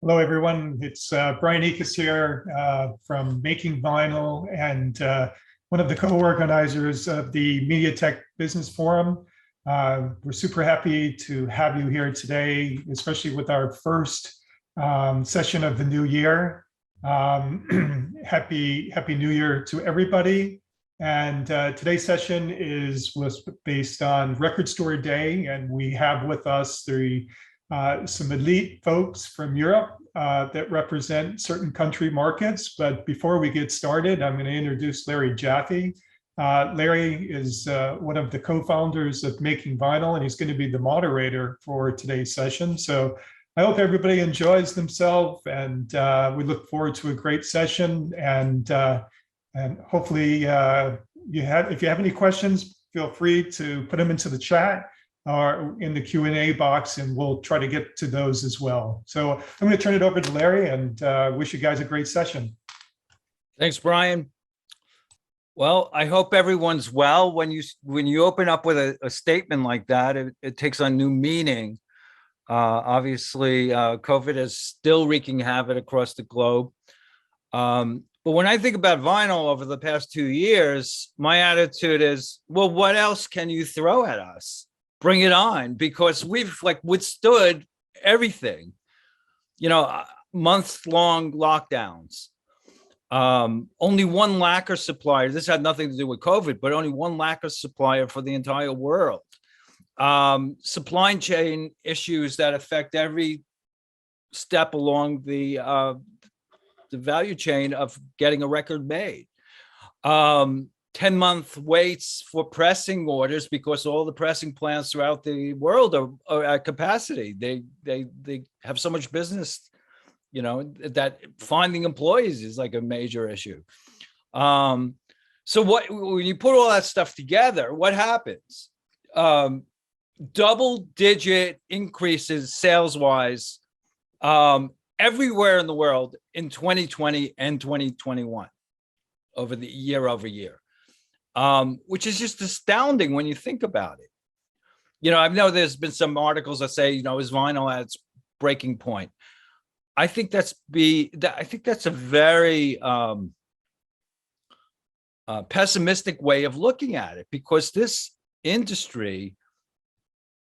Hello, everyone. It's Brian Ekus here from Making Vinyl and one of the co-organizers of the Media Tech Business Forum. We're super happy to have you here today, especially with our first session of the new year. Happy New Year to everybody. And today's session was based on Record Store Day, and we have with us some elite folks from Europe that represent certain country markets. But before we get started, I'm going to introduce Larry Jaffee. Larry is one of the co-founders of Making Vinyl, and he's going to be the moderator for today's session. So I hope everybody enjoys themselves, and we look forward to a great session. And hopefully, if you have any questions, feel free to put them into the chat or in the Q&A box, and we'll try to get to those as well. So I'm going to turn it over to Larry and wish you guys a great session. Thanks, Brian. Well, I hope everyone's well. When you open up with a statement like that, it takes on new meaning. Obviously, COVID is still wreaking havoc across the globe. But when I think about vinyl over the past 2 years, my attitude is, well, what else can you throw at us? Bring it on, because we've withstood everything, month-long lockdowns. Only one lacquer supplier, this had nothing to do with COVID, but only one lacquer supplier for the entire world. Supply chain issues that affect every step along the value chain of getting a record made. 10-month waits for pressing orders because all the pressing plants throughout the world are at capacity. They have so much business, that finding employees is like a major issue. So when you put all that stuff together, what happens? Double-digit increases sales-wise everywhere in the world in 2020 and 2021 over year. Which is just astounding when you think about it. I know there's been some articles that say, is vinyl at its breaking point? I think that's a very pessimistic way of looking at it, because this industry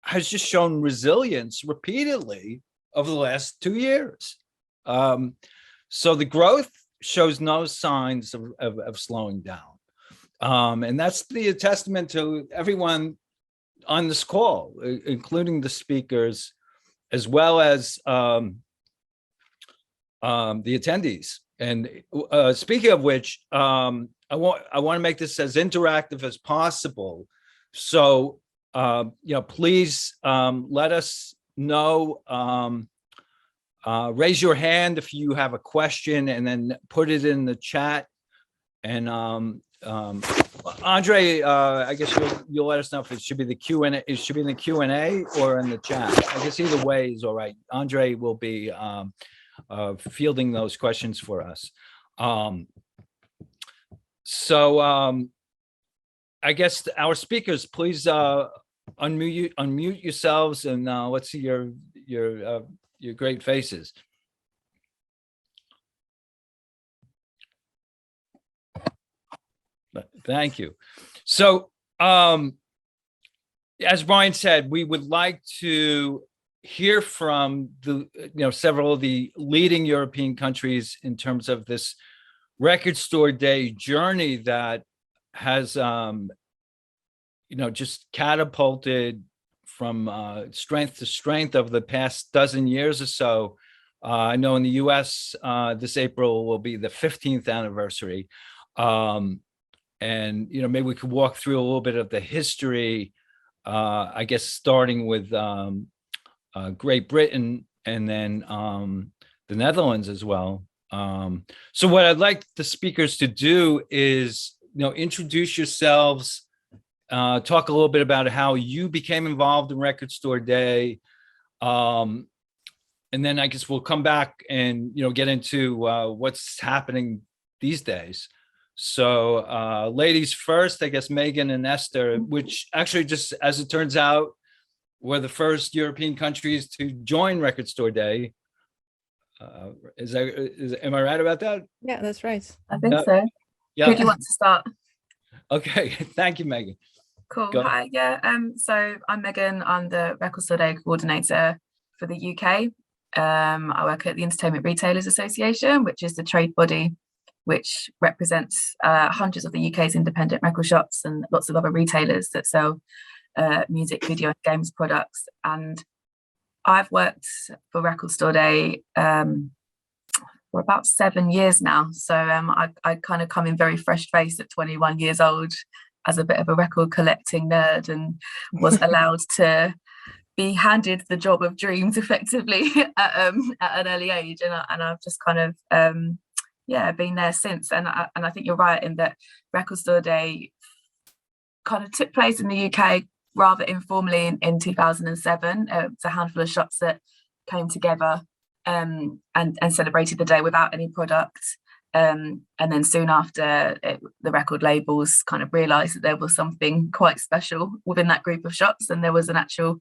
has just shown resilience repeatedly over the last 2 years. So the growth shows no signs of slowing down. And that's the testament to everyone on this call, including the speakers, as well as the attendees. And speaking of which, I want to make this as interactive as possible. So, please let us know. Raise your hand if you have a question, and then put it in the chat. And Andre, I guess you'll let us know if it should be the Q&A. It should be in the Q&A or in the chat. I guess either way is all right. Andre will be fielding those questions for us. So I guess our speakers, please unmute yourselves, and let's see your great faces. Thank you. So, as Brian said, we would like to hear from several of the leading European countries in terms of this Record Store Day journey that has, just catapulted from strength to strength over the past dozen years or so. I know in the US, this April will be the 15th anniversary. And, maybe we could walk through a little bit of the history, I guess, starting with Great Britain and then the Netherlands as well. So what I'd like the speakers to do is, introduce yourselves, talk a little bit about how you became involved in Record Store Day. And then I guess we'll come back and, get into what's happening these days. So ladies first, I guess Megan and Esther, which actually, just as it turns out, were the first European countries to join Record Store Day. Am I right about that? Yeah, that's right. I think so. Yeah. Who do you want to start? Okay. Thank you, Megan. Cool. Go. Hi. Yeah. So I'm Megan. I'm the Record Store Day coordinator for the UK. I work at the Entertainment Retailers Association, which is the trade body which represents hundreds of the UK's independent record shops and lots of other retailers that sell music, video, and games products. And I've worked for Record Store Day for about 7 years now. So I kind of come in very fresh faced at 21 years old as a bit of a record collecting nerd, and was allowed to be handed the job of dreams effectively at an early age. And I've just kind of been there since. And I think you're right in that Record Store Day kind of took place in the UK rather informally in 2007. It's a handful of shops that came together and celebrated the day without any product. And then soon after, the record labels kind of realised that there was something quite special within that group of shops, and there was an actual,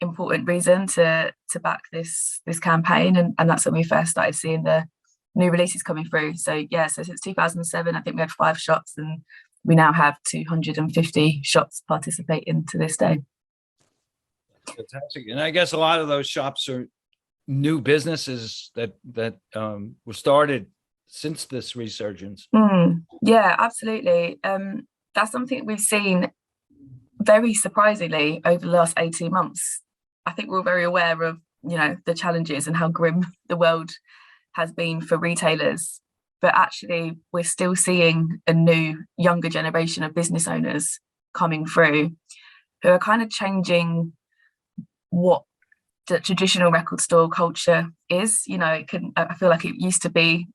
important reason to back this campaign, and that's when we first started seeing the new releases coming through. So since 2007, I think we had 5 shops, and we now have 250 shops participating to this day. Fantastic. And I guess a lot of those shops are new businesses that were started since this resurgence. Yeah, absolutely. That's something we've seen very surprisingly over the last 18 months. I think we're very aware of, the challenges and how grim the world has been for retailers. But actually, we're still seeing a new, younger generation of business owners coming through who are kind of changing what the traditional record store culture is. I feel like it used to be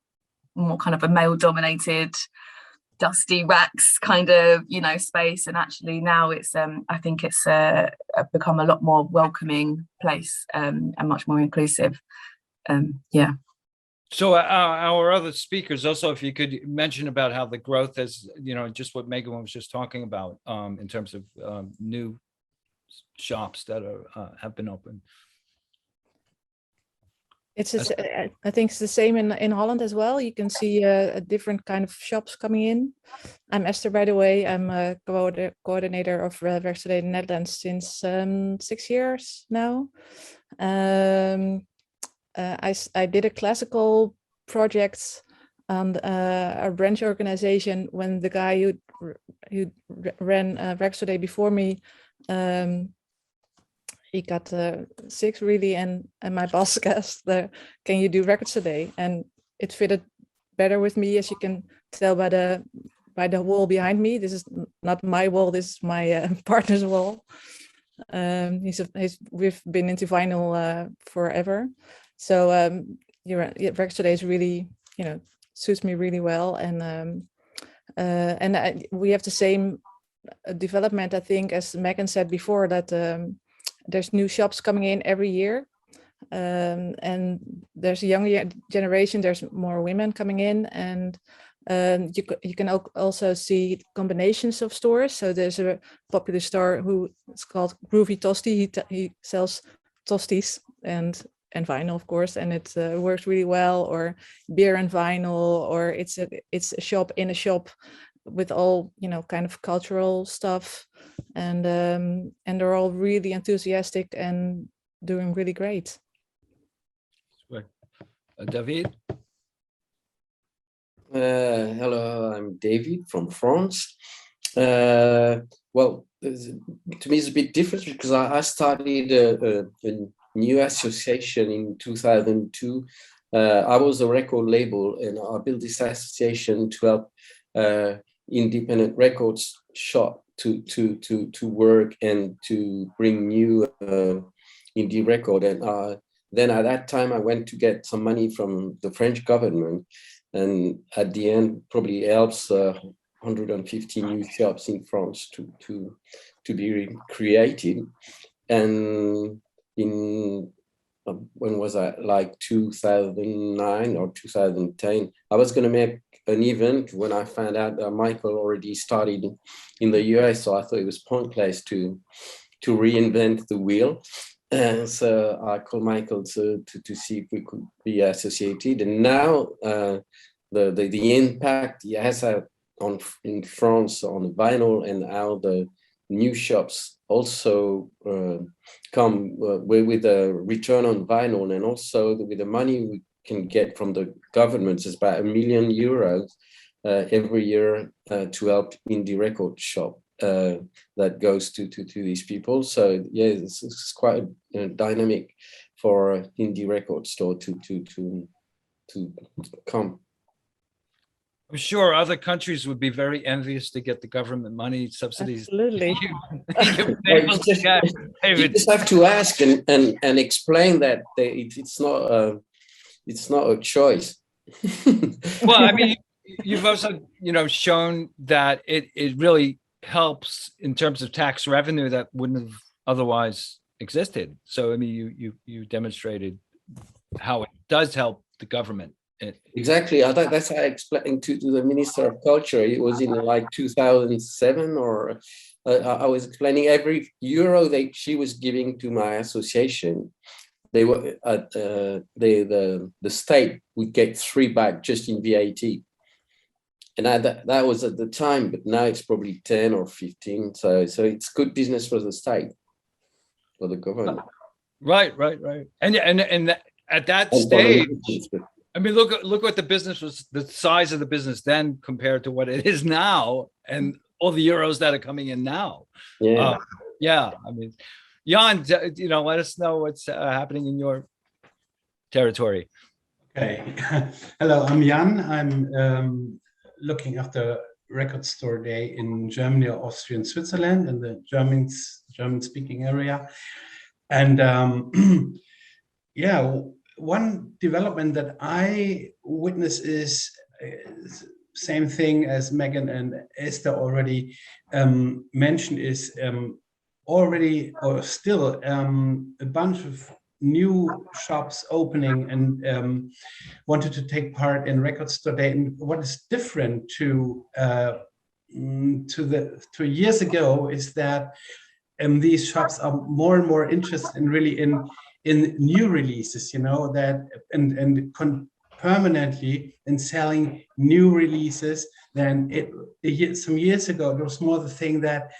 more kind of a male-dominated, dusty racks kind of, space, and actually now it's I think it's become a lot more welcoming place and much more inclusive. So our other speakers also, if you could mention about how the growth has, just what Megan was just talking about in terms of new shops that have been opened. I think it's the same in Holland as well. You can see a different kind of shops coming in. I'm Esther, by the way. I'm a coordinator of Record Store Day Netherlands since 6 years now. I did a classical project on a branch organization when the guy who ran Record Store Day before me, he got sick really, and my boss asked, can you do Record Store Day? And it fitted better with me, as you can tell by the wall behind me. This is not my wall, this is my partner's wall. We've been into vinyl forever. So Record Store Day is really, suits me really well. And we have the same development, I think, as Megan said before, that there's new shops coming in every year, and there's a younger generation, there's more women coming in, and you can also see combinations of stores. So there's a popular store who is called Groovy Tosti. He sells tosties and vinyl, of course, and it works really well. Or beer and vinyl, or it's a shop in a shop with all kind of cultural stuff, and they're all really enthusiastic and doing really great. David. Hello, I'm David from France. Well, to me it's a bit different because I started a new association in 2002. I was a record label, and I built this association to help independent records shop to work and to bring new indie record. And then at that time I went to get some money from the French government, and at the end probably helps 150 new shops in France to be created. And in when was I, like 2009 or 2010, I was going to make an event when I found out that Michael already started in the US, so I thought it was pointless to reinvent the wheel. So I called Michael to see if we could be associated. And now the impact it has in France on vinyl, and how the new shops also come with a return on vinyl, and also with the money we can get from the government. It's about €1 million every year to help indie record shop. That goes to these people. So yeah, it's quite a dynamic for indie record store to come. I'm sure other countries would be very envious to get the government money subsidies. Absolutely. You just have to ask and explain that it's not a choice. Well, I mean, you've also shown that it really helps in terms of tax revenue that wouldn't have otherwise existed. So I mean, you demonstrated how it does help the government. Exactly. That's how I explained to the Minister of Culture. It was in like 2007, or I was explaining every euro that she was giving to my association, they were at the state would get 3 back just in VAT. And that was at the time, but now it's probably 10 or 15. So it's good business for the state, for the government. Right. And at that stage, I mean, look what the business was, the size of the business then compared to what it is now, and all the euros that are coming in now. Yeah. Yeah. I mean, Jan, let us know what's happening in your territory. Okay. Hello, I'm Jan. I'm looking after Record Store Day in Germany, Austria, and Switzerland, in the German-speaking area. And yeah, one development that I witness is same thing as Megan and Esther already mentioned, is already or still a bunch of new shops opening and wanted to take part in Record Store Day. And what is different to years ago is that these shops are more and more interested in really in new releases, that and permanently in selling new releases than some years ago. There was more the thing that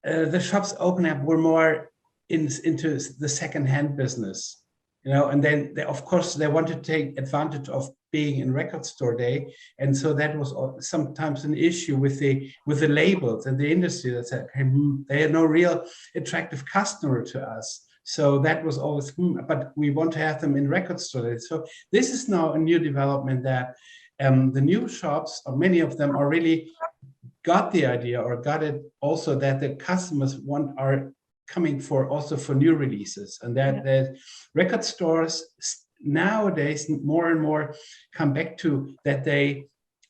the shops open up were more into the second-hand business, and then of course they want to take advantage of being in Record Store Day, and so that was sometimes an issue with the labels and the industry that said, hey, they are no real attractive customer to us. So that was always, but we want to have them in Record Store Day. So this is now a new development that the new shops, or many of them, are really got the idea or got it also that the customers are coming for new releases, and that the record stores nowadays more and more come back to that they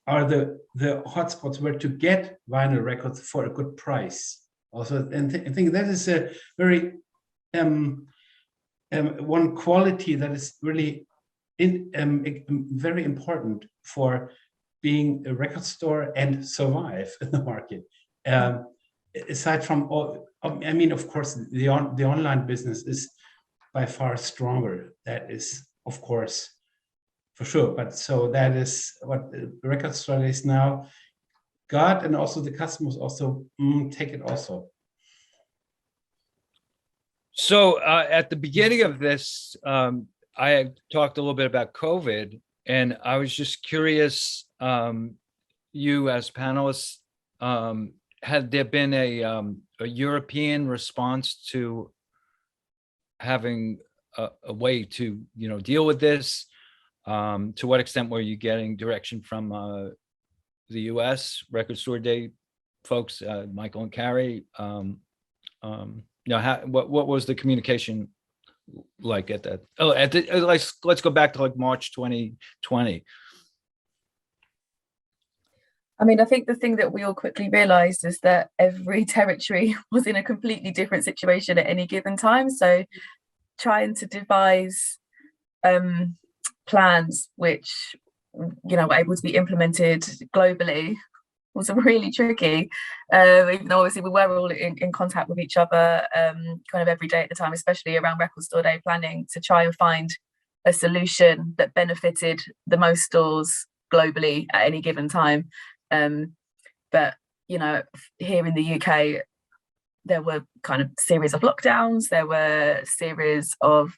are the hotspots where to get vinyl records for a good price. Also, and I think that is a very one quality that is really very important for being a record store and survive in the market. Aside from all, I mean, of course, the online business is by far stronger. That is, of course, for sure. But so that is what the Record Store is now got, and also the customers also take it also. So at the beginning of this, I had talked a little bit about COVID, and I was just curious, you as panelists, had there been a European response to having a way to deal with this? To what extent were you getting direction from the US Record Store Day folks, Michael and Carrie? What was the communication like at that? Let's go back to like March 2020. I mean, I think the thing that we all quickly realized is that every territory was in a completely different situation at any given time. So trying to devise plans which were able to be implemented globally was really tricky. Even though obviously we were all in contact with each other kind of every day at the time, especially around Record Store Day planning, to try and find a solution that benefited the most stores globally at any given time. But you know, here in the UK, there were kind of series of lockdowns, there were series of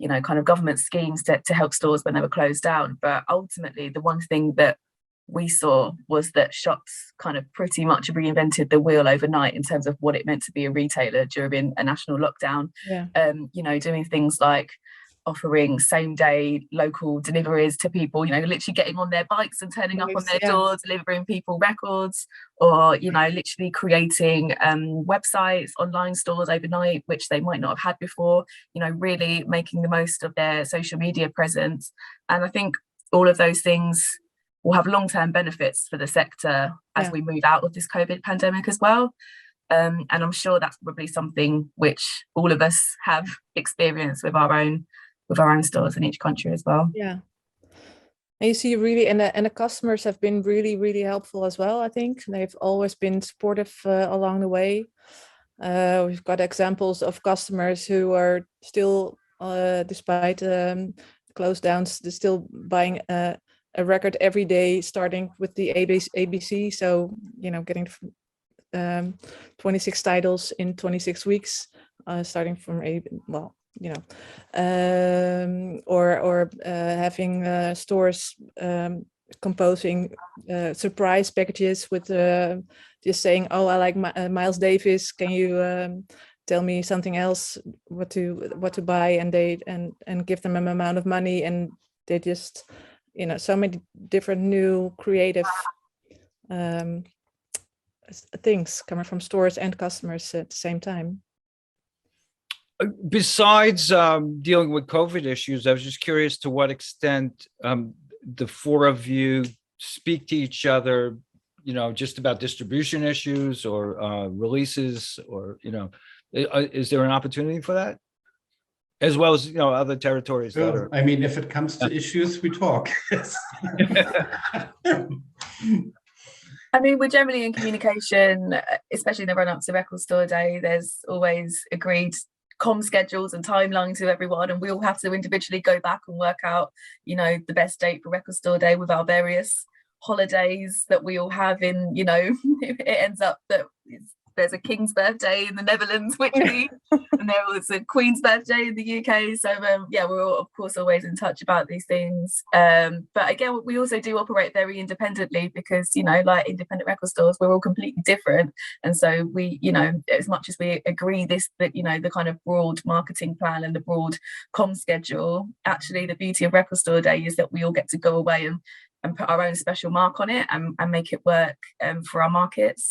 you know, kind of government schemes to help stores when they were closed down. But ultimately, the one thing that we saw was that shops kind of pretty much reinvented the wheel overnight in terms of what it meant to be a retailer during a national lockdown. Yeah. You know, doing things like offering same day local deliveries to people, you know, literally getting on their bikes and turning up on their doors, delivering people records, or, you know, literally creating websites, online stores overnight, which they might not have had before, you know, really making the most of their social media presence. And I think all of those things will have long-term benefits for the sector as we move out of this COVID pandemic as well. And I'm sure that's probably something which all of us have experienced with our own stores in each country as well. Yeah. And you see really, and the customers have been really, really helpful as well, I think. They've always been supportive along the way. We've got examples of customers who are still, despite close downs, they're still buying a record every day, starting with the ABC. So, you know, getting 26 titles in 26 weeks, starting from you know, or having stores composing surprise packages with just saying, oh, I like Miles Davis, can you tell me something else, what to buy, and they and give them an amount of money, and they just, you know, so many different new creative things coming from stores and customers at the same time. Besides dealing with COVID issues, I was just curious to what extent the four of you speak to each other, you know, just about distribution issues or releases, or, you know, is there an opportunity for that? As well as, you know, other territories that are... I mean, if it comes to issues, we talk. I mean, we're generally in communication, especially in the run-up to Record Store Day. There's always agreed comm schedules and timelines with everyone, and we all have to individually go back and work out, you know, the best date for Record Store Day with our various holidays that we all have in, you know, it ends up that there's a king's birthday in the Netherlands, which we, and there was a queen's birthday in the UK. So yeah, we're all, of course, always in touch about these things. But again, we also do operate very independently because, you know, like independent record stores, we're all completely different. And so we, you know, as much as we agree that, you know, the kind of broad marketing plan and the broad comm schedule, actually the beauty of Record Store Day is that we all get to go away and put our own special mark on it and make it work for our markets.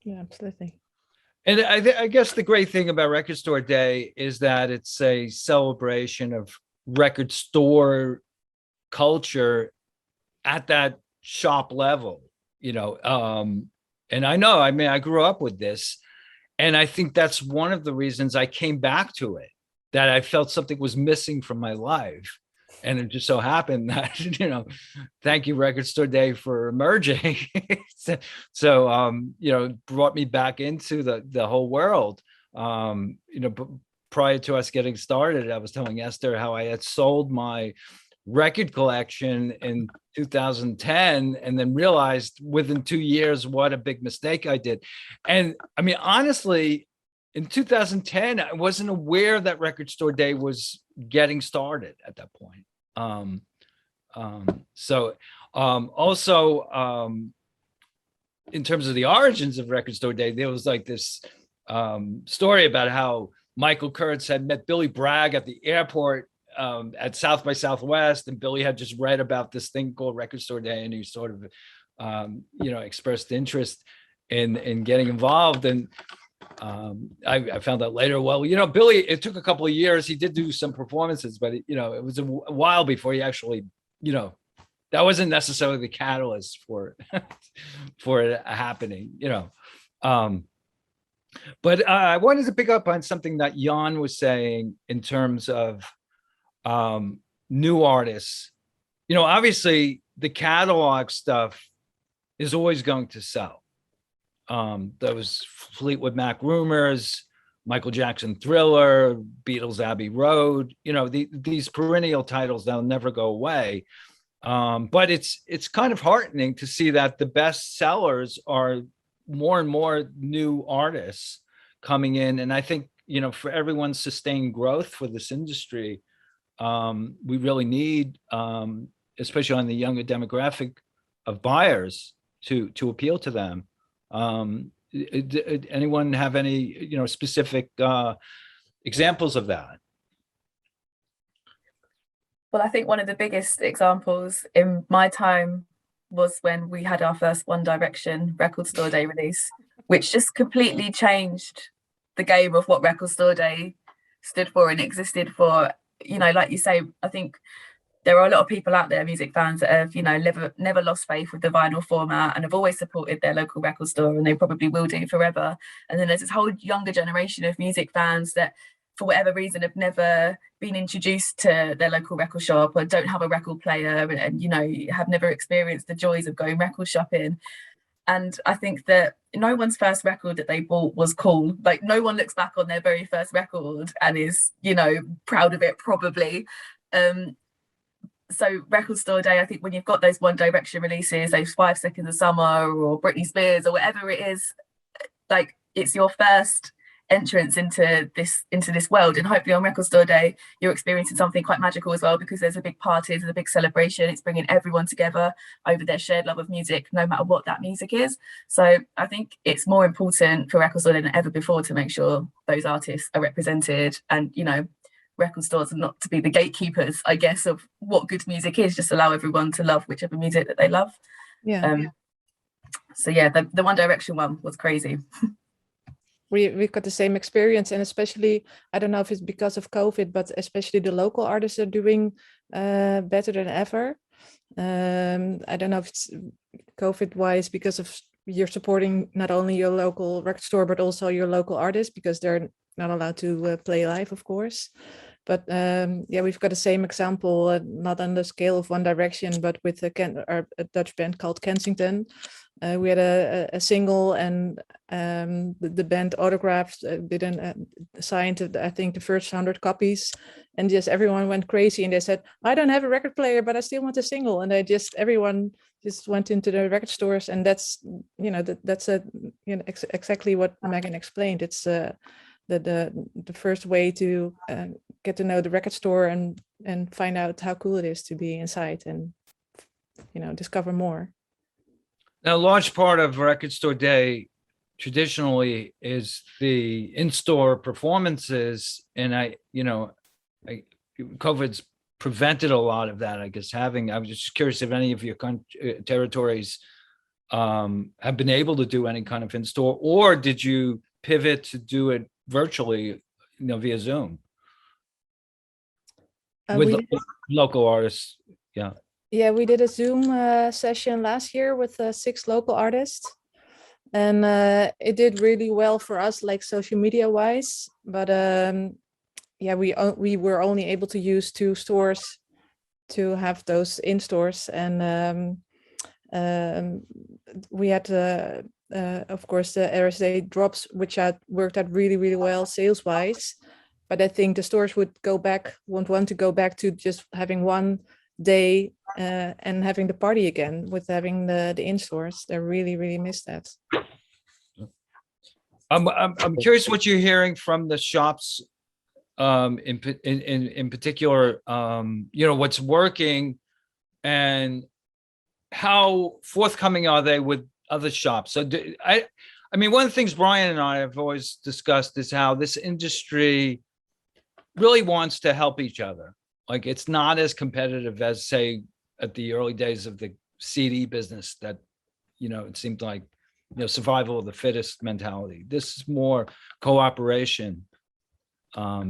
Yeah, absolutely. And I guess the great thing about Record Store Day is that it's a celebration of record store culture at that shop level, you know. And I know, I mean, I grew up with this, and I think that's one of the reasons I came back to it, that I felt something was missing from my life. And it just so happened that, you know, thank you, Record Store Day, for emerging. So, you know, brought me back into the whole world. You know, prior to us getting started, I was telling Esther how I had sold my record collection in 2010 and then realized within 2 years what a big mistake I did. And I mean, honestly, in 2010, I wasn't aware that Record Store Day was getting started at that point. Also, in terms of the origins of Record Store Day, there was like this story about how Michael Kurtz had met Billy Bragg at the airport at South by Southwest, and Billy had just read about this thing called Record Store Day, and he sort of, you know, expressed interest in getting involved. And I found out later, well, you know, Billy, it took a couple of years. He did do some performances, but, you know, it was a while before he actually, you know, that wasn't necessarily the catalyst for for it happening, you know. But I wanted to pick up on something that Jan was saying in terms of new artists. You know, obviously the catalog stuff is always going to sell. Those Fleetwood Mac Rumors, Michael Jackson Thriller, Beatles Abbey Road, you know, these perennial titles, they'll never go away. But it's kind of heartening to see that the best sellers are more and more new artists coming in. And I think, you know, for everyone's sustained growth for this industry, we really need, especially on the younger demographic of buyers, to appeal to them. Anyone have any, you know, specific examples of that? Well, I think one of the biggest examples in my time was when we had our first One Direction Record Store Day release, which just completely changed the game of what Record Store Day stood for and existed for. You know, like you say, I think there are a lot of people out there, music fans, that have, you know, never lost faith with the vinyl format and have always supported their local record store, and they probably will do forever. And then there's this whole younger generation of music fans that, for whatever reason, have never been introduced to their local record shop or don't have a record player, and you know, have never experienced the joys of going record shopping. And I think that no one's first record that they bought was cool. Like, no one looks back on their very first record and is, you know, proud of it, probably. So Record Store Day, I think when you've got those One Direction releases, those 5 Seconds of Summer or Britney Spears or whatever it is, like, it's your first entrance into this world. And hopefully on Record Store Day you're experiencing something quite magical as well, because there's a big party, there's a big celebration. It's bringing everyone together over their shared love of music, no matter what that music is. So I think it's more important for Record Store Day than ever before to make sure those artists are represented, and, you know, record stores are not to be the gatekeepers, I guess, of what good music is. Just allow everyone to love whichever music that they love. So yeah, the One Direction one was crazy. We've got the same experience, and especially, I don't know if it's because of COVID, but especially the local artists are doing better than ever. I don't know if it's COVID wise, because of you're supporting not only your local record store, but also your local artists, because they're not allowed to play live, of course. But yeah, we've got the same example, not on the scale of One Direction, but with a Dutch band called Kensington. We had a single, and the band Autographs signed, I think, the first 100 copies, and just everyone went crazy, and they said, I don't have a record player, but I still want a single. And everyone just went into the record stores, and that's, you know, that's exactly what Megan explained. It's the first way to get to know the record store and find out how cool it is to be inside, and, you know, discover more. Now, a large part of Record Store Day traditionally is the in-store performances, and COVID's prevented a lot of that, I guess. I was just curious if any of your territories have been able to do any kind of in-store, or did you pivot to do it virtually, you know, via Zoom with local artists? Yeah, we did a Zoom session last year with 6 local artists, and it did really well for us, like social media wise. But yeah, we were only able to use 2 stores to have those in stores, and we had of course the RSD drops, which had worked out really, really well sales wise. But I think the stores won't want to go back to just having one day and having the party again with having the in stores. They really, really miss that. I'm curious what you're hearing from the shops, in particular, you know, what's working and how forthcoming are they with other shops. So I mean, one of the things Brian and I have always discussed is how this industry really wants to help each other. Like, it's not as competitive as, say, at the early days of the CD business that, you know, it seemed like, you know, survival of the fittest mentality. This is more cooperation,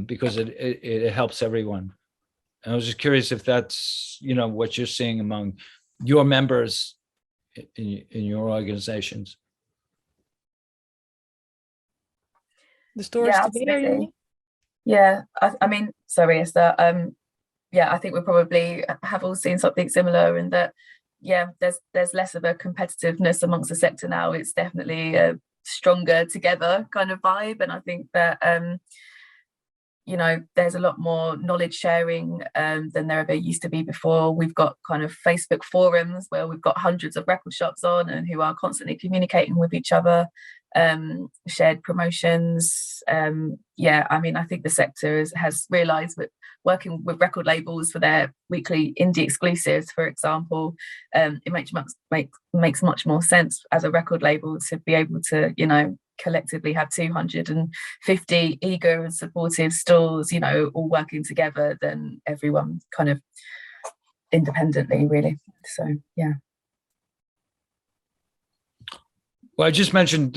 because it helps everyone. And I was just curious if that's, you know, what you're seeing among your members in your organizations. The stores together, you mean? Yeah, I mean, sorry, Esther. Yeah, I think we probably have all seen something similar in that yeah, there's less of a competitiveness amongst the sector now. It's definitely a stronger together kind of vibe, and I think that you know, there's a lot more knowledge sharing than there ever used to be before. We've got kind of Facebook forums where we've got hundreds of record shops on and who are constantly communicating with each other, shared promotions. Yeah, I mean, I think the sector has realised that working with record labels for their weekly indie exclusives, for example, it makes much more sense as a record label to be able to, you know, collectively have 250 eager and supportive stalls, you know, all working together than everyone kind of independently, really. So yeah. Well, I just mentioned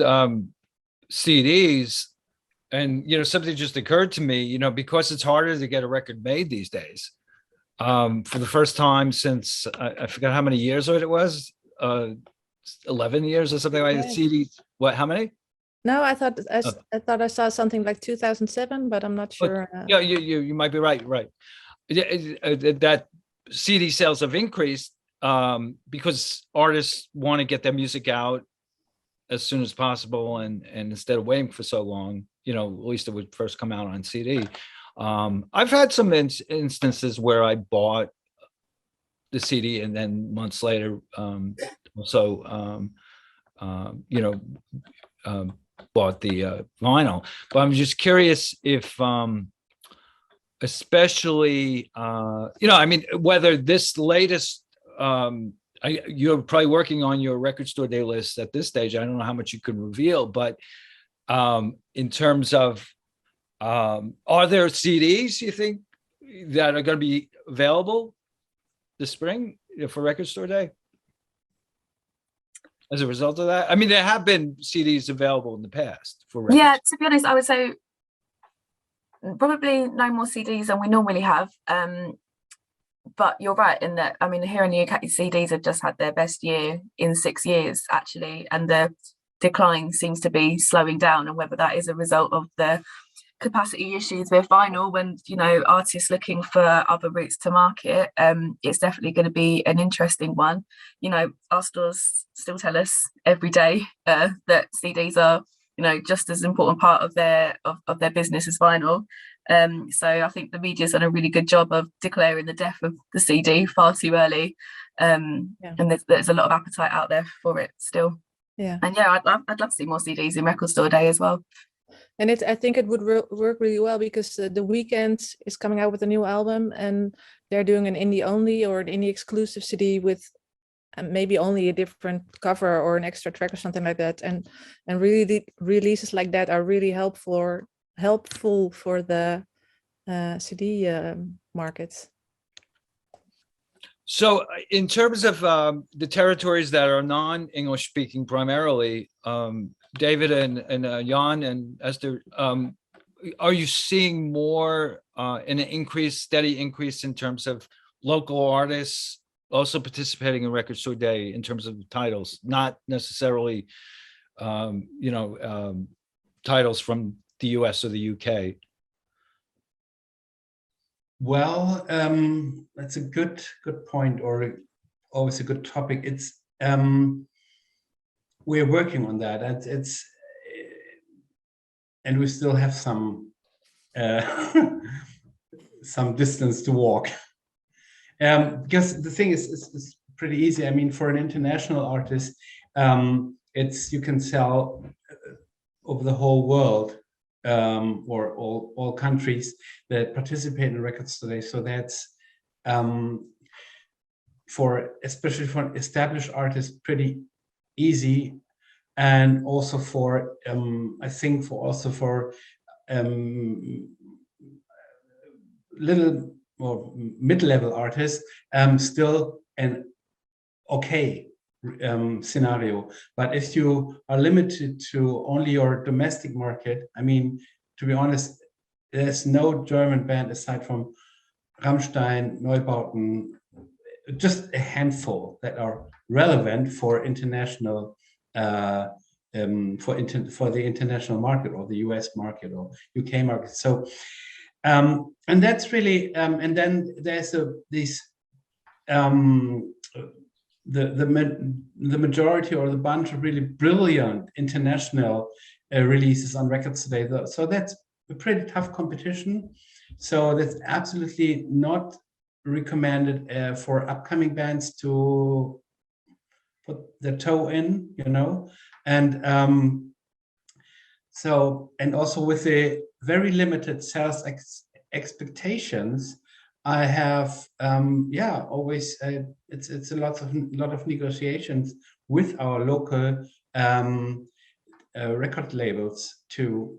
CDs, and you know, something just occurred to me, you know, because it's harder to get a record made these days. For the first time since I forgot how many years it was, 11 years or something like that. CDs, what, how many? No, I thought I saw something like 2007, but I'm not sure. Yeah, you might be right. That CD sales have increased because artists want to get their music out as soon as possible, and instead of waiting for so long, you know, at least it would first come out on CD. I've had some instances where I bought the CD and then months later, you know, bought the vinyl. But I'm just curious if especially you know, I mean, whether this latest you're probably working on your record store day list at this stage. I don't know how much you can reveal, but in terms of are there CDs you think that are going to be available this spring for record store day as a result of that? I mean, there have been CDs available in the past for records. Yeah, to be honest, I would say probably no more CDs than we normally have. But you're right in that, I mean, here in the UK, CDs have just had their best year in 6 years, actually, and the decline seems to be slowing down. And whether that is a result of the capacity issues with vinyl, when, you know, artists looking for other routes to market, it's definitely going to be an interesting one. You know, our stores still tell us every day that CDs are, you know, just as important part of their business as vinyl. So I think the media's done a really good job of declaring the death of the CD far too early. And there's a lot of appetite out there for it still. Yeah. And yeah, I'd love to see more CDs in record store day as well. And I think it would work really well because The Weeknd is coming out with a new album, and they're doing an indie only or an indie exclusive CD with maybe only a different cover or an extra track or something like that. And really the releases like that are really helpful for the CD markets. So in terms of the territories that are non-English speaking primarily, David and Jan and Esther, are you seeing more an steady increase in terms of local artists also participating in Record Store Day in terms of titles, not necessarily, you know, titles from the US or the UK? Well, that's a good point, or always a good topic. It's we're working on that, and and we still have some some distance to walk. Because the thing is pretty easy. I mean, for an international artist, you can sell over the whole world, or all countries that participate in Records Today. So that's especially for established artists, pretty easy, and also for I think for little or mid-level artists, still an okay scenario. But if you are limited to only your domestic market, I mean, to be honest, there's no German band aside from Rammstein, Neubauten, just a handful that are relevant for international for the international market, or the US market or UK market. So and that's really and then there's this the majority or the bunch of really brilliant international releases on records today. So that's a pretty tough competition. So that's absolutely not recommended for upcoming bands to put the toe in, you know. And so, and also with the very limited sales expectations, I have always it's a lot of negotiations with our local record labels to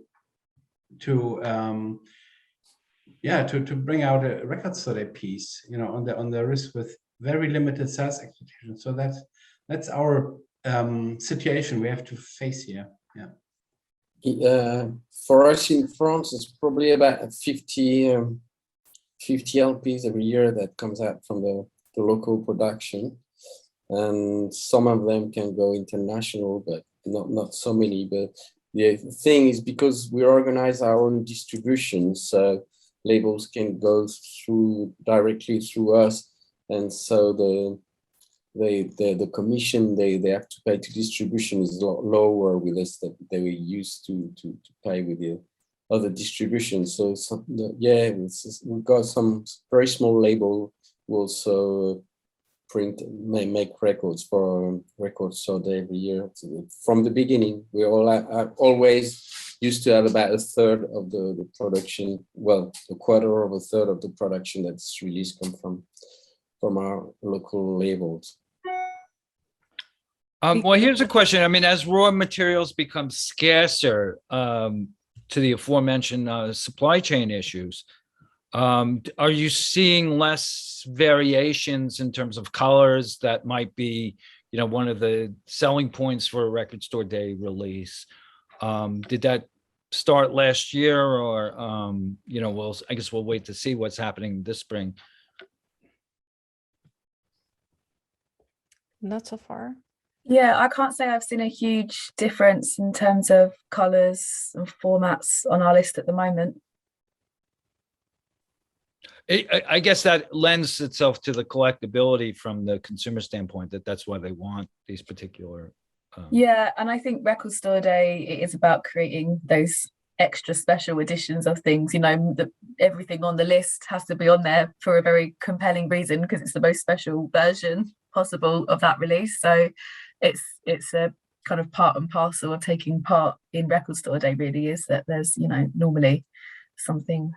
bring out a record store piece, you know, on the risk with very limited sales expectations. So that's our situation we have to face here. For us in France, it's probably about 50 LPs every year that comes out from the local production, and some of them can go international, but not so many. But the thing is, because we organize our own distribution, so labels can go directly through us, and so the commission they have to pay to distribution is a lot lower with us than they were used to pay with the other distribution. So we've got some very small label who also make records for Record Store Day every year. From the beginning, we always used to have about a third of the production, well, a quarter of a third of the production that's released come from our local labels. Well, here's a question. I mean, as raw materials become scarcer, to the aforementioned supply chain issues, are you seeing less variations in terms of colors that might be, you know, one of the selling points for a Record Store Day release? Did that start last year, or you know, I guess we'll wait to see what's happening this spring. Not so far. Yeah, I can't say I've seen a huge difference in terms of colours and formats on our list at the moment. I guess that lends itself to the collectability from the consumer standpoint, that's why they want these particular. Yeah, and I think Record Store Day is about creating those extra special editions of things. You know, everything on the list has to be on there for a very compelling reason, because it's the most special version possible of that release. So it's a kind of part and parcel of taking part in Record Store Day, really, is that there's, you know, normally something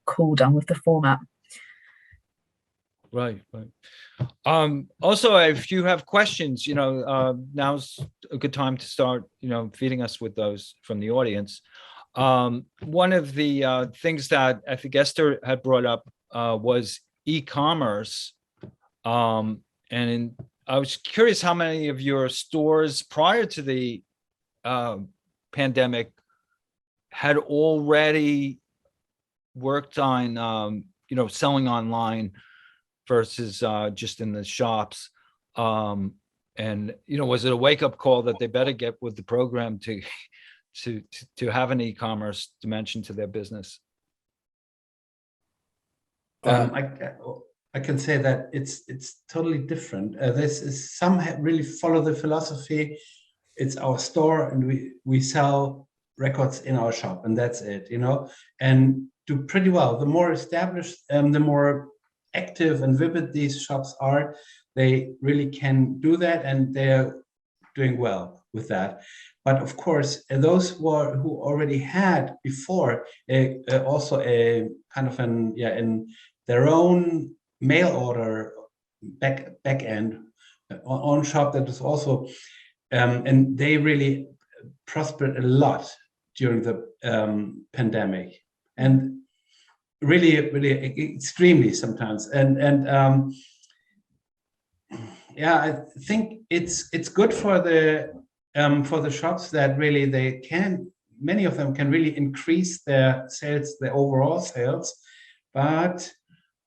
cool done with the format. Right. Also, if you have questions, you know, now's a good time to start, you know, feeding us with those from the audience. One of the things that I think Esther had brought up was e-commerce. And I was curious how many of your stores prior to the pandemic had already worked on, you know, selling online versus just in the shops. And, you know, was it a wake-up call that they better get with the program to have an e-commerce dimension to their business? I can say that it's totally different. This is some really follow the philosophy. It's our store, and we sell records in our shop, and that's it, you know, and do pretty well. The more established, the more active and vivid these shops are, they really can do that, and they're doing well with that. But of course, those who already had before also a kind of in their own mail order back end on shop that is also and they really prospered a lot during the pandemic, and really extremely sometimes, and yeah, I think it's good for the shops that really many of them can really increase their sales, their overall sales. But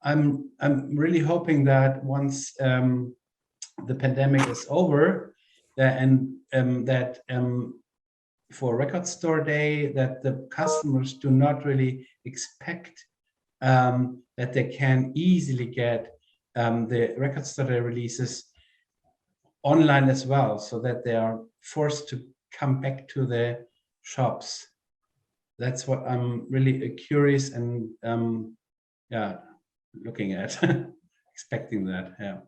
I'm really hoping that once the pandemic is over, that for Record Store Day, that the customers do not really expect that they can easily get the Record Store Day releases online as well, so that they are forced to come back to their shops. That's what I'm really curious and looking at, expecting that. Yeah.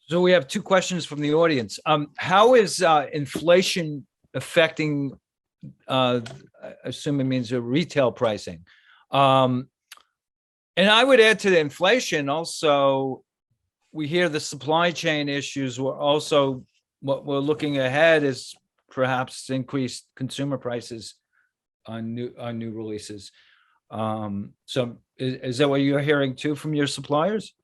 So we have two questions from the audience. How is inflation affecting, I assume it means retail pricing? And I would add to the inflation also, we hear the supply chain issues were also, what we're looking ahead is perhaps increased consumer prices on new releases. So is that what you're hearing too from your suppliers?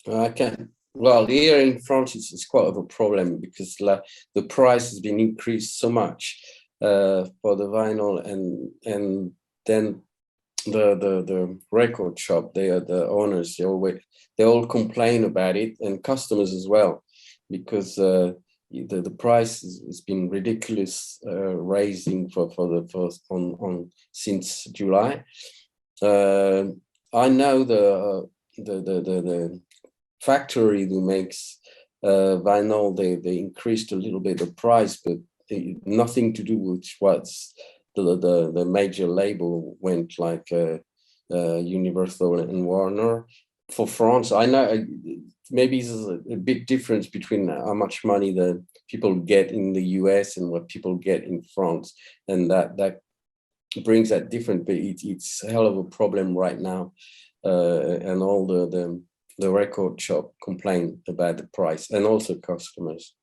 Well, here in France, it's quite of a problem because the price has been increased so much for the vinyl, and then the record shop, they are the owners, they all complain about it, and customers as well, because the price has been ridiculous, raising since July. I know the factory who makes vinyl, they increased a little bit the price, but nothing to do with what's the major label went, like Universal and Warner. For France, I know maybe there's a big difference between how much money the people get in the US and what people get in France, and that brings that different. But it's a hell of a problem right now, and all the record shop complain about the price, and also customers.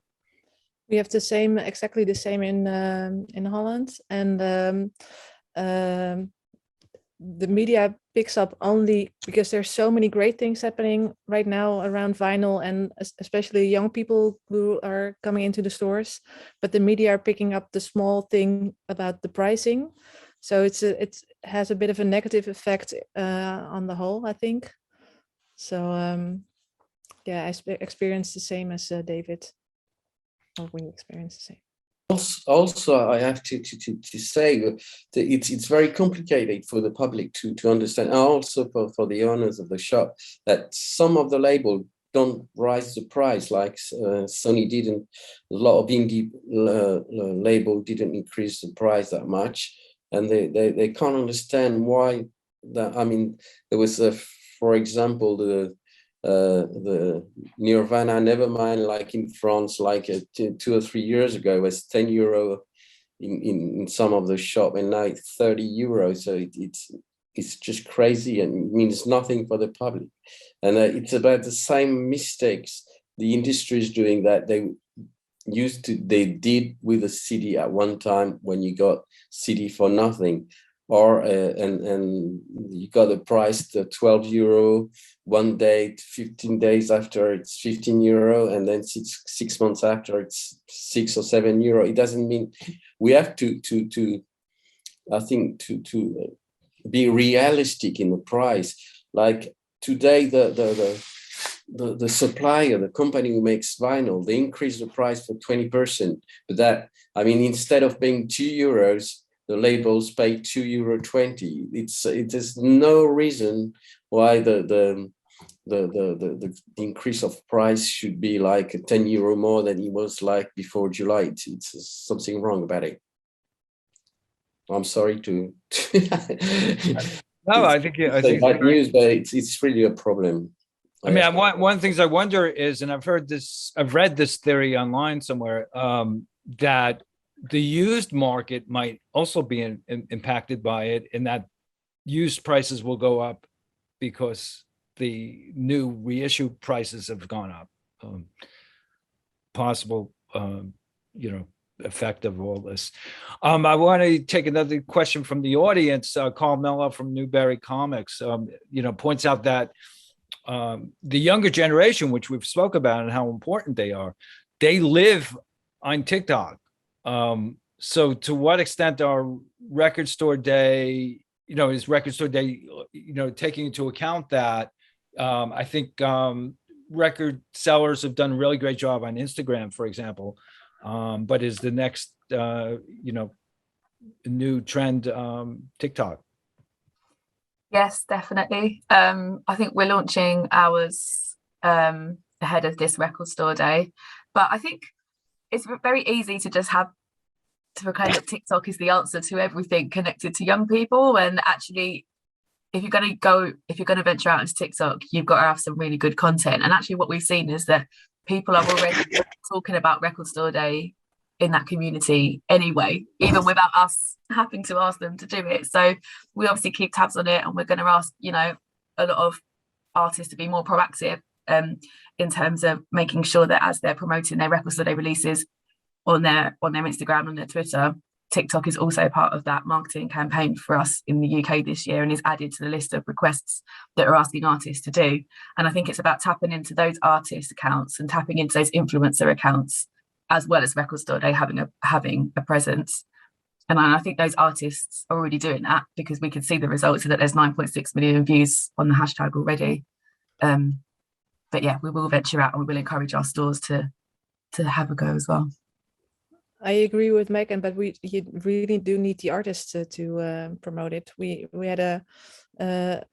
We have exactly the same in Holland, and the media picks up only because there's so many great things happening right now around vinyl, and especially young people who are coming into the stores. But the media are picking up the small thing about the pricing, so it has a bit of a negative effect on the whole, I think. So I experienced the same as David. Or we experience the same. Also, I have to say that it's very complicated for the public to understand, and also for the owners of the shop, that some of the labels don't rise the price, like Sony didn't. A lot of indie label didn't increase the price that much, and they can't understand why. That, I mean, there was for example, the Nirvana Nevermind, like in France, like 2 or 3 years ago, was €10 in some of the shop, and now it's €30. So it's just crazy, and it means nothing for the public. And it's about the same mistakes the industry is doing that they did with a CD at one time, when you got CD for nothing. Or and you got the price to €12 one day, 15 days after it's €15, and then six months after it's €6 or €7. It doesn't mean we have to I think to be realistic in the price. Like today, the supplier, the company who makes vinyl, they increase the price for 20%. But that, I mean, instead of paying €2, the labels pay €2.20. There's no reason why the increase of price should be like €10 more than it was like before July. It's something wrong about it. I'm sorry to. No, I think bad news, but it's really a problem. I mean, one of the things I wonder is, and I've read this theory online somewhere, that the used market might also be impacted by it, and that used prices will go up because the new reissue prices have gone up. Possible, effect of all this. I want to take another question from the audience. Carl Mello from Newberry Comics, points out that the younger generation, which we've spoke about and how important they are, they live on TikTok. So to what extent are Record Store Day, is Record Store Day, taking into account that? I think record sellers have done a really great job on Instagram, for example. But is the next, new trend TikTok? Yes, definitely. I think we're launching ours ahead of this Record Store Day. But I think it's very easy to just have to proclaim that TikTok is the answer to everything connected to young people. And actually, if you're going to venture out into TikTok, you've got to have some really good content. And actually what we've seen is that people are already talking about Record Store Day in that community anyway, even without us having to ask them to do it. So we obviously keep tabs on it, and we're going to ask, a lot of artists to be more proactive in terms of making sure that as they're promoting their Record Store Day releases on their Instagram, on their Twitter, TikTok is also part of that marketing campaign for us in the UK this year, and is added to the list of requests that are asking artists to do. And I think it's about tapping into those artist accounts and tapping into those influencer accounts, as well as Record Store Day having a presence. And I think those artists are already doing that, because we can see the results of that. There's 9.6 million views on the hashtag already. But yeah, we will venture out, and we will encourage our stores to have a go as well. I agree with Megan, but you really do need the artists to promote it. We had a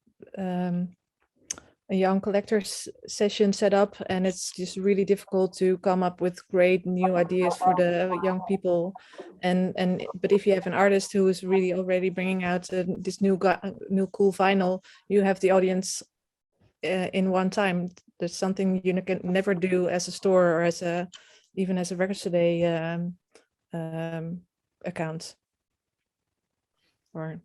young collectors session set up, and it's just really difficult to come up with great new ideas for the young people. But if you have an artist who is really already bringing out this new cool vinyl, you have the audience in one time. There's something you can never do as a store, or even as a Record Store Day account. Or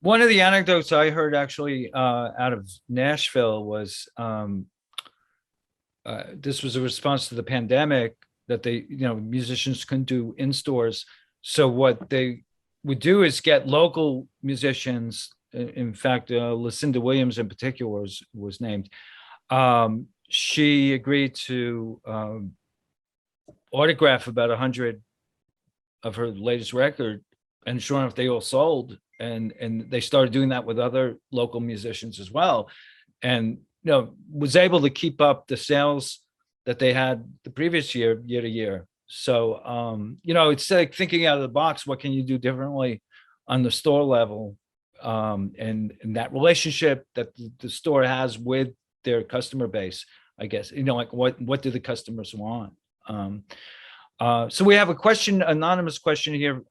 one of the anecdotes I heard actually out of Nashville was this was a response to the pandemic, that musicians couldn't do in stores. So what they would do is get local musicians. In fact, Lucinda Williams in particular was named. She agreed to autograph about 100 of her latest record, and sure enough, they all sold. And they started doing that with other local musicians as well, and was able to keep up the sales that they had the previous year to year. So it's like thinking out of the box. What can you do differently on the store level, and that relationship that the store has with their customer base? I guess like what do the customers want? So we have a question, anonymous question here.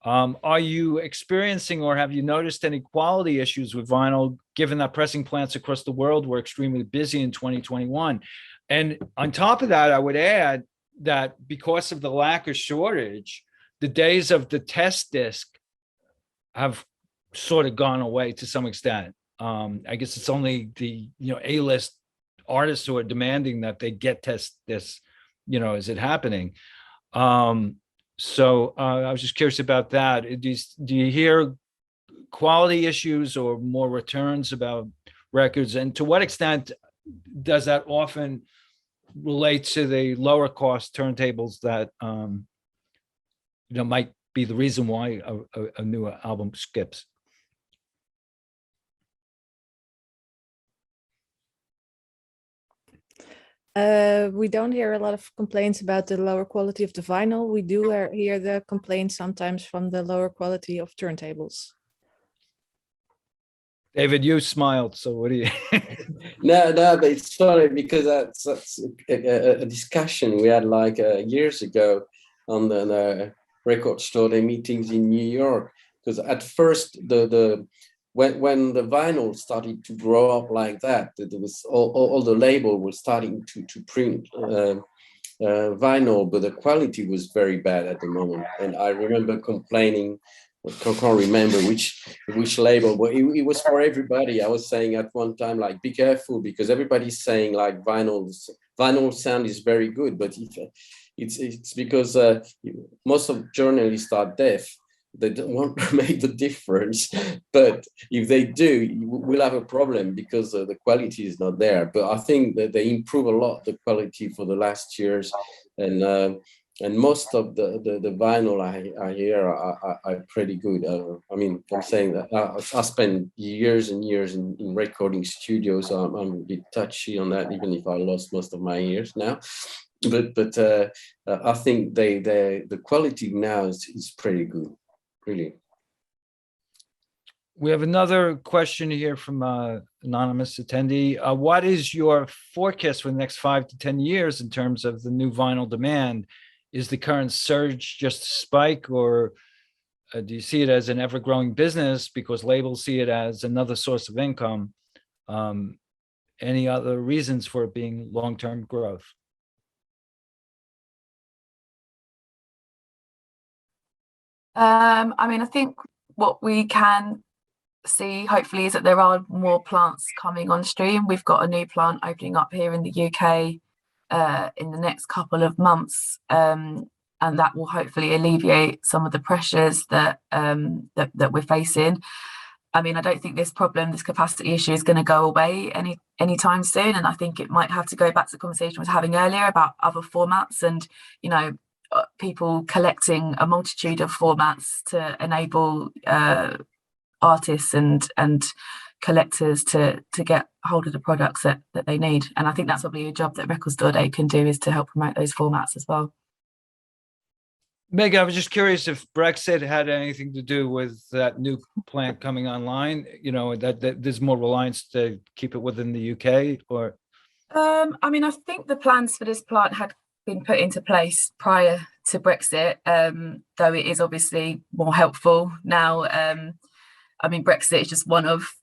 Are you experiencing, or have you noticed any quality issues with vinyl, given that pressing plants across the world were extremely busy in 2021? And on top of that, I would add that because of the lacquer shortage, the days of the test disc have sort of gone away to some extent. I guess it's only the A-list artists who are demanding that they get test discs. Is it happening? So I was just curious about that. Do you hear quality issues or more returns about records? And to what extent does that often relate to the lower cost turntables that might be the reason why a new album skips? We don't hear a lot of complaints about the lower quality of the vinyl. We do hear the complaints sometimes from the lower quality of turntables. David, you smiled, so what do you? No, but it's funny because that's a discussion we had like years ago on the Record Store Day meetings in New York. Because at first, when the vinyl started to grow up like that, there was all the label was starting to print vinyl, but the quality was very bad at the moment. And I remember complaining. I can't remember which label, but it was for everybody. I was saying at one time, like, be careful, because everybody's saying like vinyl sound is very good, but it's because most of journalists are deaf. They don't want to make the difference, but if they do, we'll have a problem because the quality is not there. But I think that they improve a lot the quality for the last years, and most of the vinyl I hear are pretty good. I mean, I'm saying that I spent years and years in recording studios, so I'm a bit touchy on that, even if I lost most of my ears now. But I think the quality now is pretty good, really. We have another question here from anonymous attendee. What is your forecast for the next 5 to 10 years in terms of the new vinyl demand? Is the current surge just a spike, or do you see it as an ever-growing business because labels see it as another source of income? Any other reasons for it being long-term growth? I mean, I think what we can see hopefully is that there are more plants coming on stream. We've got a new plant opening up here in the UK in the next couple of months, and that will hopefully alleviate some of the pressures that that we're facing. I mean, I don't think this capacity issue is going to go away anytime soon, and I think it might have to go back to the conversation I was having earlier about other formats and, you know, people collecting a multitude of formats to enable artists and collectors to get hold of the products that they need. And I think that's probably a job that Record Store Day can do, is to help promote those formats as well. Meg, I was just curious if Brexit had anything to do with that new plant coming online, you know, that there's more reliance to keep it within the UK, or? I mean, I think the plans for this plant had been put into place prior to Brexit, though it is obviously more helpful now. I mean, Brexit is just one of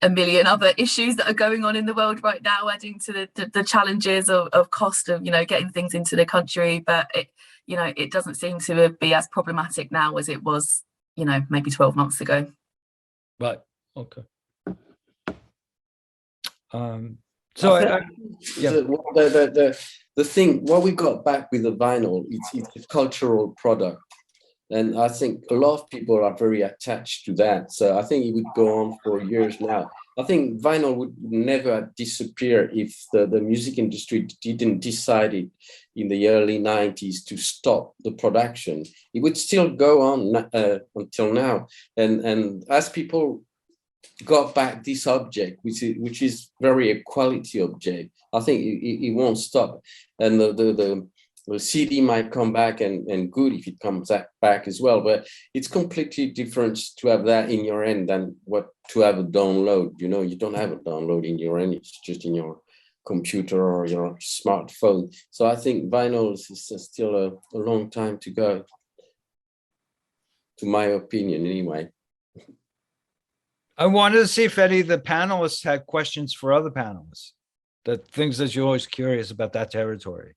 a million other issues that are going on in the world right now, adding to the challenges of cost of, you know, getting things into the country. But it, you know, it doesn't seem to be as problematic now as it was, you know, maybe 12 months ago. Right. Okay. So the thing, what we got back with the vinyl, it's a cultural product. And I think a lot of people are very attached to that. So I think it would go on for years now. I think vinyl would never disappear if the music industry didn't decide it in the early 90s to stop the production. It would still go on until now. And as people got back this object, which is very a quality object, I think it won't stop. And the CD might come back and good if it comes back as well, but it's completely different to have that in your end than to have a download. You know, you don't have a download in your end, it's just in your computer or your smartphone. So I think vinyl is still a long time to go, to my opinion anyway. I wanted to see if any of the panelists had questions for other panelists, things that you're always curious about that territory.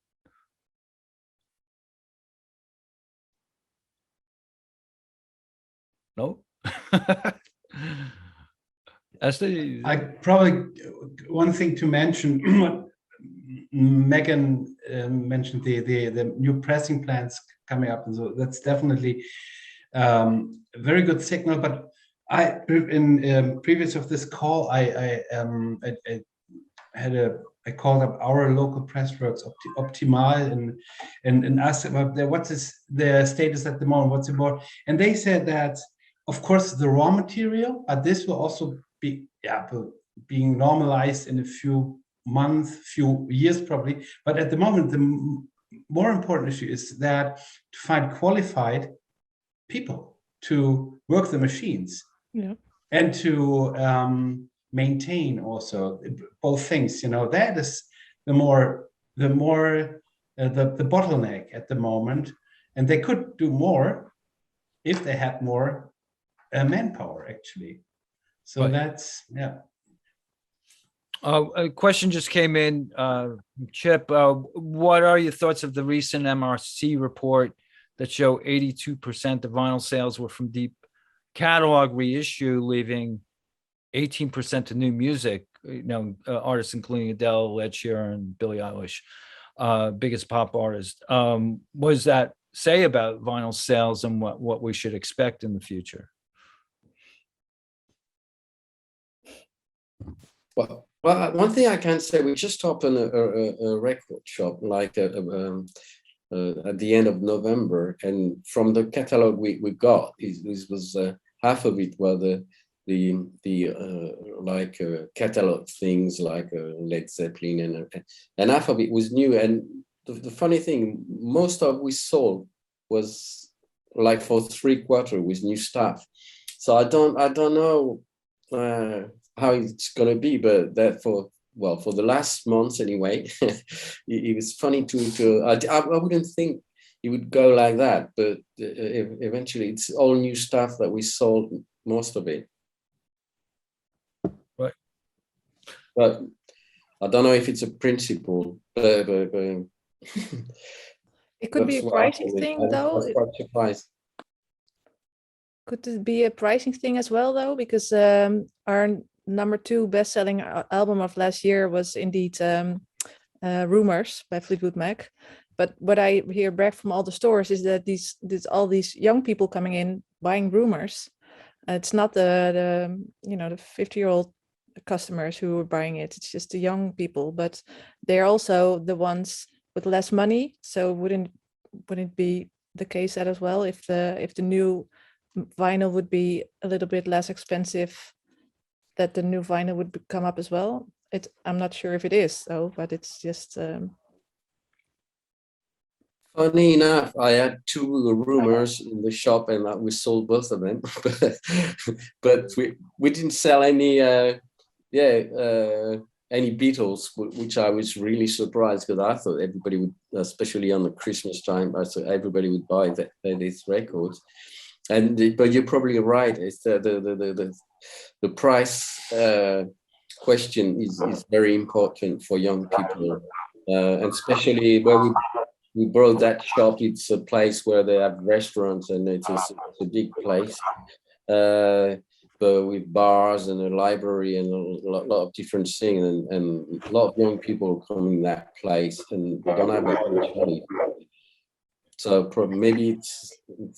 No. Esther? I probably, one thing to mention, what Megan mentioned, the new pressing plants coming up, and so that's definitely a very good signal. But in previous of this call, I called up our local pressworks, Optimal, and asked about what is the status at the moment, what's about, and they said that, of course, the raw material, this will also be being normalized in a few months, few years probably. But at the moment, the more important issue is that to find qualified people to work the machines, and to maintain also both things. You know, that is the bottleneck at the moment, and they could do more if they had more manpower, actually. So that's, a question just came in, Chip. What are your thoughts of the recent MRC report that show 82% of vinyl sales were from deep catalog reissue, leaving 18% to new music? You know, artists including Adele, Ed Sheeran, Billie Eilish, biggest pop artist. What does that say about vinyl sales and what we should expect in the future? Well, one thing I can say, we just opened a record shop like at the end of November, and from the catalog we got, this was half of it were the catalog things like Led Zeppelin, and half of it was new. And the funny thing, most of we sold was like for 3/4 with new stuff. So I don't know how it's gonna be, but that for the last months anyway, it was funny to I wouldn't think it would go like that, but eventually it's all new stuff that we sold, most of it. Right. But I don't know if it's a principle, but It could be a pricing thing, though. I was quite surprised. Could it be a pricing thing as well, though? Because our number 2 best-selling album of last year was indeed Rumors by Fleetwood Mac. But what I hear back from all the stores is that all these young people coming in buying Rumors. It's not the 50-year-old customers who are buying it. It's just the young people, but they're also the ones with less money. So wouldn't it be the case that as well, if the new vinyl would be a little bit less expensive, that the new vinyl would come up as well? I'm not sure if it is though, but it's just funny enough, I had 2 Rumors in the shop, and we sold both of them. but we didn't sell any any Beatles, which I was really surprised, because I thought everybody would, especially on the Christmas time, I thought everybody would buy these records. But you're probably right. It's the price question is very important for young people, and especially where we brought that shop. It's a place where they have restaurants, and it's a big place, but with bars and a library and a lot of different things, and a lot of young people come in that place, and they don't have that much money. So maybe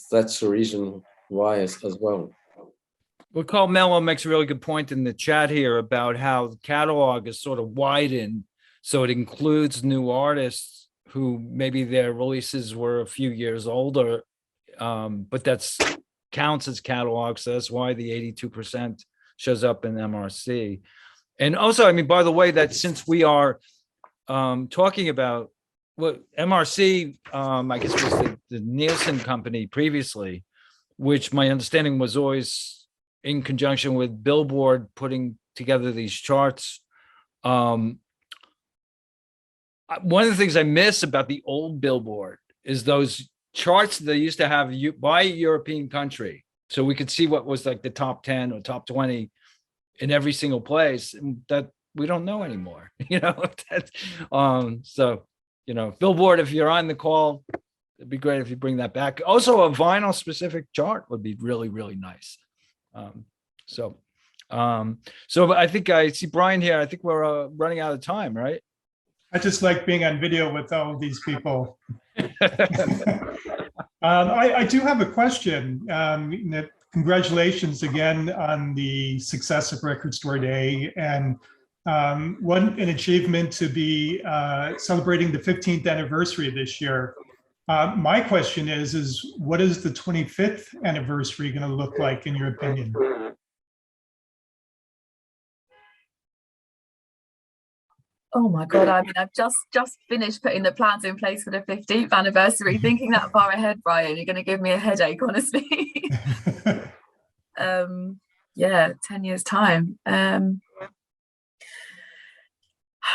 that's the reason why as well. Well, Carl Mello makes a really good point in the chat here about how the catalog is sort of widened, so it includes new artists who maybe their releases were a few years older, but that's counts as catalog, so that's why the 82% shows up in MRC. And also, I mean, by the way, that since we are talking about what MRC, I guess was the Nielsen company previously, which my understanding was always in conjunction with Billboard putting together these charts. One of the things I miss about the old Billboard is those charts that they used to have by European country. So we could see what was like the top 10 or top 20 in every single place, that we don't know anymore, so, Billboard, if you're on the call, it'd be great if you bring that back. Also, a vinyl specific chart would be really, really nice. So I think I see Brian here. I think we're running out of time, right? I just like being on video with all of these people. I do have a question. Congratulations again on the success of Record Store Day, and an achievement to be celebrating the 15th anniversary this year. My question is what is the 25th anniversary going to look like in your opinion? Oh my God, I mean, I've just finished putting the plans in place for the 15th anniversary. Thinking that far ahead, Brian, you're going to give me a headache, honestly. Yeah, 10 years time.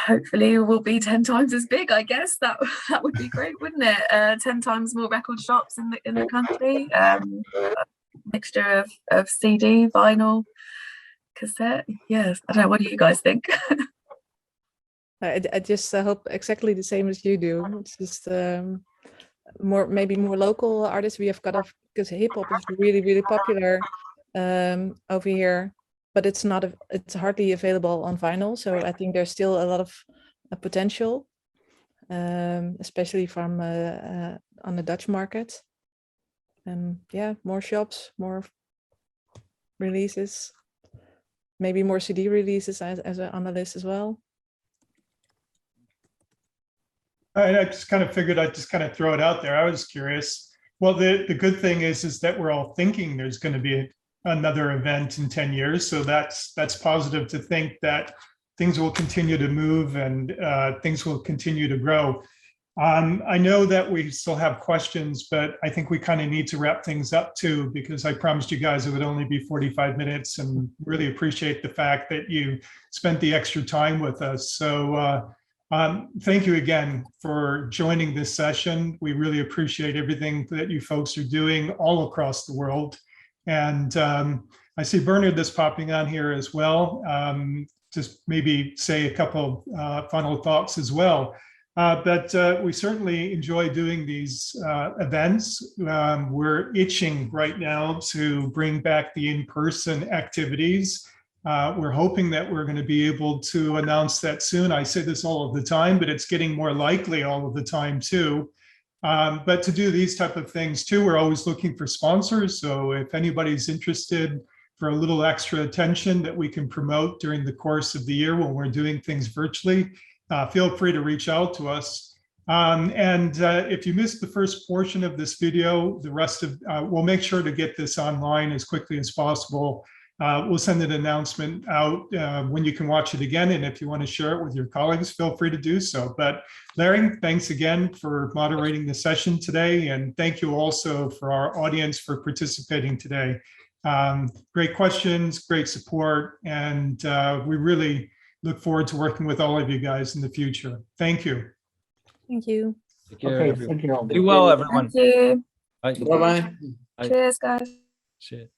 Hopefully it will be 10 times as big, I guess. That would be great, wouldn't it? 10 times more record shops in the country. A mixture of CD, vinyl, cassette. Yes, I don't know, what do you guys think? I just hope exactly the same as you do. It's just maybe more local artists we have got off, because hip hop is really, really popular over here, but it's hardly available on vinyl. So I think there's still a lot of potential, especially from on the Dutch market. And yeah, more shops, more releases, maybe more CD releases as on the list as well. I just kind of figured I'd just kind of throw it out there. I was curious. Well, the good thing is that we're all thinking there's going to be another event in 10 years. So that's positive to think that things will continue to move and things will continue to grow. I know that we still have questions, but I think we kind of need to wrap things up too, because I promised you guys it would only be 45 minutes, and really appreciate the fact that you spent the extra time with us. So thank you again for joining this session. We really appreciate everything that you folks are doing all across the world. And I see Bernard that's popping on here as well. Just maybe say a couple final thoughts as well. But we certainly enjoy doing these events. We're itching right now to bring back the in-person activities. We're hoping that we're going to be able to announce that soon. I say this all of the time, but it's getting more likely all of the time too. But to do these type of things too, we're always looking for sponsors. So if anybody's interested for a little extra attention that we can promote during the course of the year when we're doing things virtually, feel free to reach out to us. If you missed the first portion of this video, the rest of, we'll make sure to get this online as quickly as possible. We'll send an announcement out when you can watch it again. And if you want to share it with your colleagues, feel free to do so. But Larry, thanks again for moderating the session today. And thank you also for our audience for participating today. Great questions, great support. And we really look forward to working with all of you guys in the future. Thank you. Thank you. Take care, Okay, everyone. thank you all. Do well, everyone. Thank you. Bye. Bye-bye. Bye. Cheers, guys. Shit.